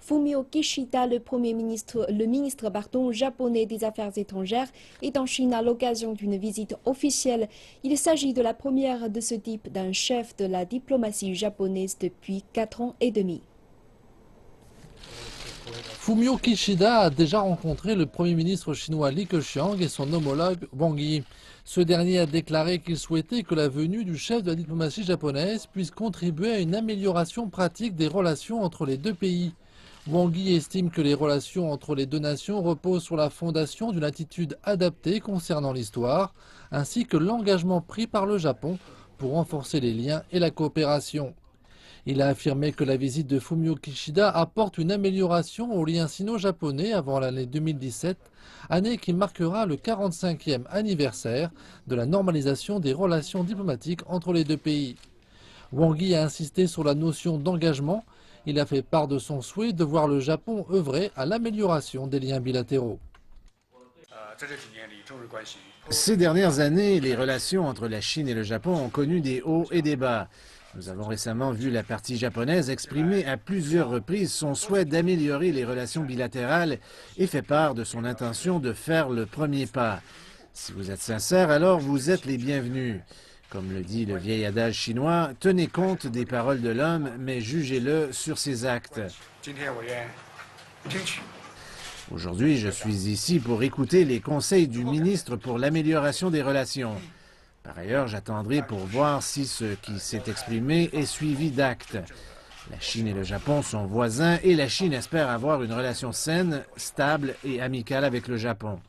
Fumio Kishida, le ministre japonais des Affaires étrangères, est en Chine à l'occasion d'une visite officielle. Il s'agit de la première de ce type d'un chef de la diplomatie japonaise depuis 4 ans et demi. Fumio Kishida a déjà rencontré le Premier ministre chinois Li Keqiang et son homologue Wang Yi. Ce dernier a déclaré qu'il souhaitait que la venue du chef de la diplomatie japonaise puisse contribuer à une amélioration pratique des relations entre les deux pays. Wang Yi estime que les relations entre les deux nations reposent sur la fondation d'une attitude adaptée concernant l'histoire, ainsi que l'engagement pris par le Japon pour renforcer les liens et la coopération. Il a affirmé que la visite de Fumio Kishida apporte une amélioration aux liens sino-japonais avant l'année 2017, année qui marquera le 45e anniversaire de la normalisation des relations diplomatiques entre les deux pays. Wang Yi a insisté sur la notion d'engagement. Il a fait part de son souhait de voir le Japon œuvrer à l'amélioration des liens bilatéraux. Ces dernières années, les relations entre la Chine et le Japon ont connu des hauts et des bas. Nous avons récemment vu la partie japonaise exprimer à plusieurs reprises son souhait d'améliorer les relations bilatérales et fait part de son intention de faire le premier pas. Si vous êtes sincère, alors vous êtes les bienvenus. Comme le dit le vieil adage chinois, tenez compte des paroles de l'homme, mais jugez-le sur ses actes. Aujourd'hui, je suis ici pour écouter les conseils du ministre pour l'amélioration des relations. Par ailleurs, j'attendrai pour voir si ce qui s'est exprimé est suivi d'actes. La Chine et le Japon sont voisins et la Chine espère avoir une relation saine, stable et amicale avec le Japon.